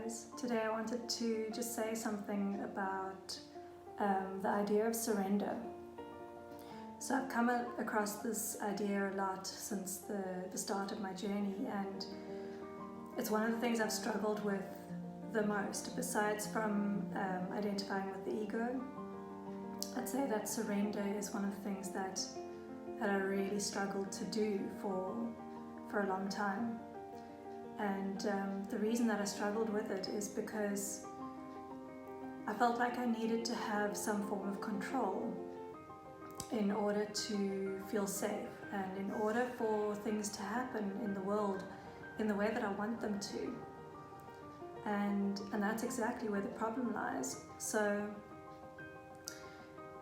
guys. Today I wanted to just say something about the idea of surrender. So I've come across this idea a lot since the start of my journey, and it's one of the things I've struggled with the most, besides from identifying with the ego. I'd say that surrender is one of the things that I really struggled to do for a long time. And the reason that I struggled with it is because I felt like I needed to have some form of control in order to feel safe, and in order for things to happen in the world in the way that I want them to. And that's exactly where the problem lies. So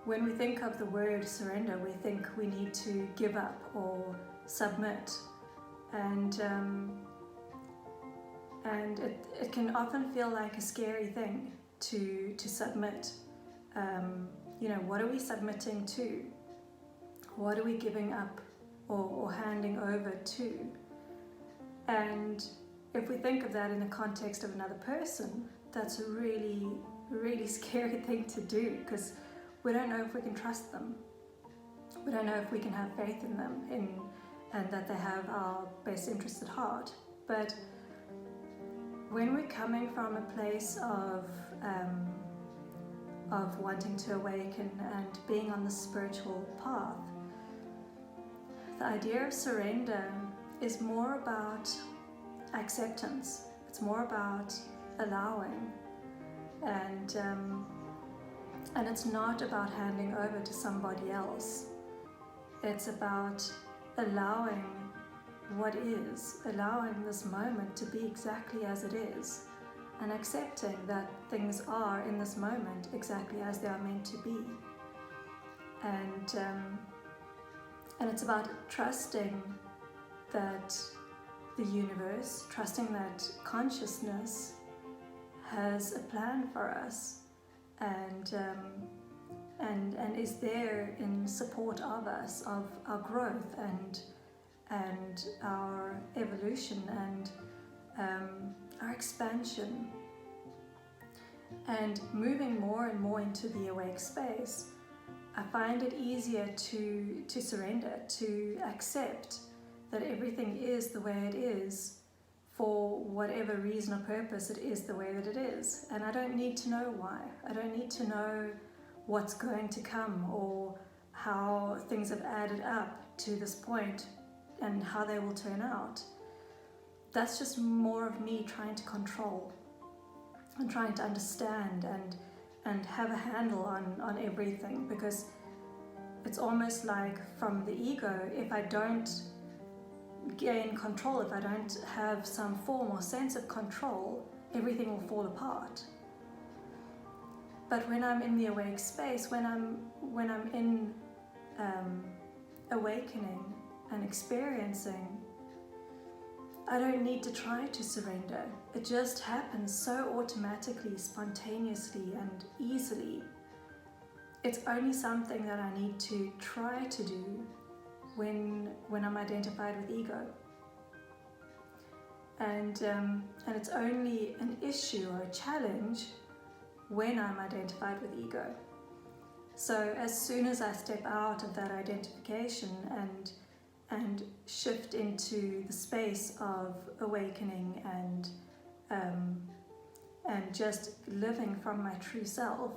when we think of the word surrender, we think we need to give up or submit. And it can often feel like a scary thing to submit. What are we submitting to? What are we giving up or handing over to? And if we think of that in the context of another person, that's a really, really scary thing to do, because we don't know if we can trust them. We don't know if we can have faith in them and that they have our best interests at heart. But when we're coming from a place of wanting to awaken and being on the spiritual path, the idea of surrender is more about acceptance. It's more about allowing, and it's not about handing over to somebody else. It's about allowing what is, allowing this moment to be exactly as it is, and accepting that things are in this moment exactly as they are meant to be. And it's about trusting that the universe, trusting that consciousness has a plan for us, and is there in support of us, of our growth and our evolution and our expansion. And moving more and more into the awake space, I find it easier to surrender, to accept that everything is the way it is for whatever reason or purpose it is the way that it is. And I don't need to know why. I don't need to know what's going to come or how things have added up to this point and how they will turn out. That's just more of me trying to control and trying to understand and have a handle on everything, because it's almost like from the ego, if I don't gain control, if I don't have some form or sense of control, everything will fall apart. But when I'm in the awake space, when I'm in awakening and experiencing, I don't need to try to surrender. It just happens so automatically, spontaneously and easily. It's only something that I need to try to do when I'm identified with ego. And it's only an issue or a challenge when I'm identified with ego. So as soon as I step out of that identification and shift into the space of awakening and just living from my true self,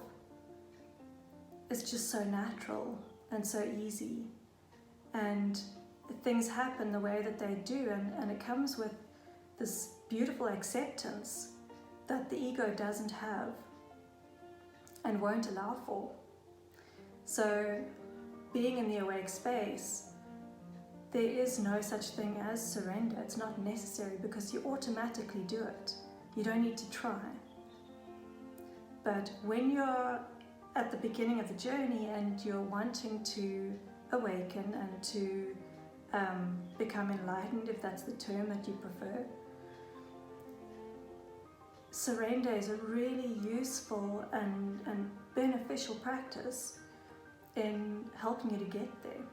it's just so natural and so easy, and things happen the way that they do, and it comes with this beautiful acceptance that the ego doesn't have and won't allow for. So being in the awake space, there is no such thing as surrender. It's not necessary, because you automatically do it. You don't need to try. But when you're at the beginning of the journey and you're wanting to awaken and to become enlightened, if that's the term that you prefer, surrender is a really useful and beneficial practice in helping you to get there.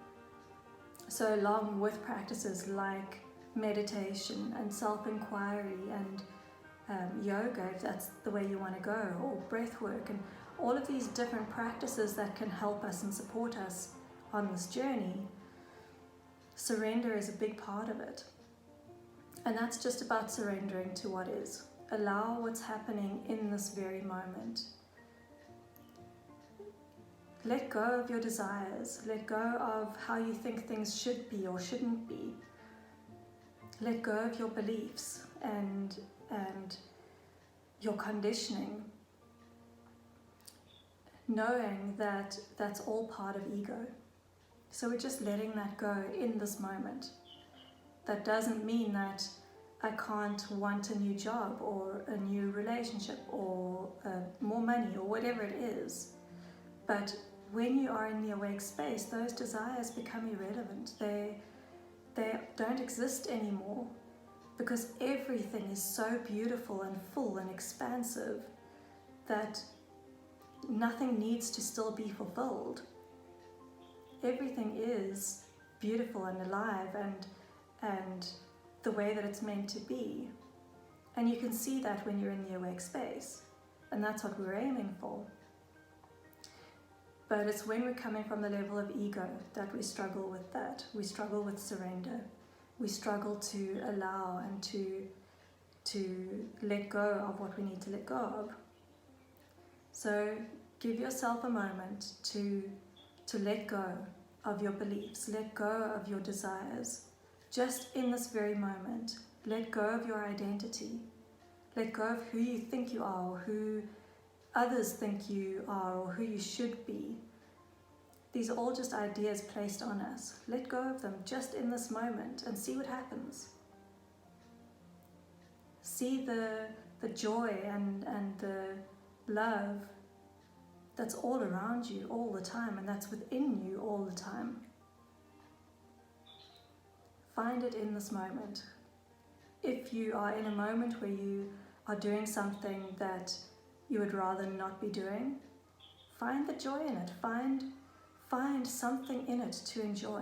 So along with practices like meditation and self-enquiry yoga, if that's the way you want to go, or breath work, and all of these different practices that can help us and support us on this journey. Surrender is a big part of it. And that's just about surrendering to what is. Allow what's happening in this very moment. Let go of your desires. Let go of how you think things should be or shouldn't be. Let go of your beliefs and your conditioning, knowing that that's all part of ego. So we're just letting that go in this moment. That doesn't mean that I can't want a new job or a new relationship or more money or whatever it is. But when you are in the awake space, those desires become irrelevant. They don't exist anymore, because everything is so beautiful and full and expansive that nothing needs to still be fulfilled. Everything is beautiful and alive and the way that it's meant to be. And you can see that when you're in the awake space. And that's what we're aiming for. But it's when we're coming from the level of ego that we struggle with that. We struggle with surrender. We struggle to allow and to let go of what we need to let go of. So give yourself a moment to let go of your beliefs, let go of your desires. Just in this very moment, let go of your identity. Let go of who you think you are, or who others think you are, or who you should be. These are all just ideas placed on us. Let go of them just in this moment and see what happens. See the joy and the love that's all around you all the time, and that's within you all the time. Find it in this moment. If you are in a moment where you are doing something that you would rather not be doing, find the joy in it. Find something in it to enjoy.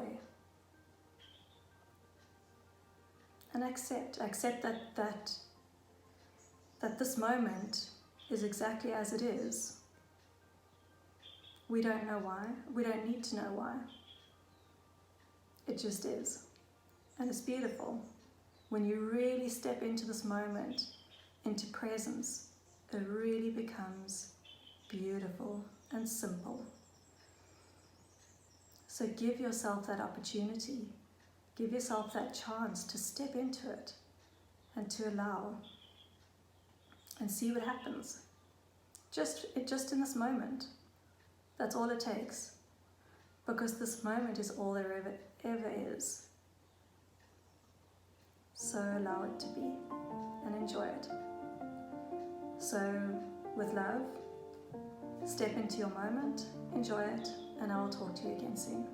And accept that this moment is exactly as it is. We don't know why. We don't need to know why. It just is. And it's beautiful. When you really step into this moment, into presence, it really becomes beautiful and simple. So give yourself that opportunity. Give yourself that chance to step into it and to allow and see what happens. Just in this moment. That's all it takes. Because this moment is all there ever is. So allow it to be and enjoy it. So with love, step into your moment, enjoy it, and I will talk to you again soon.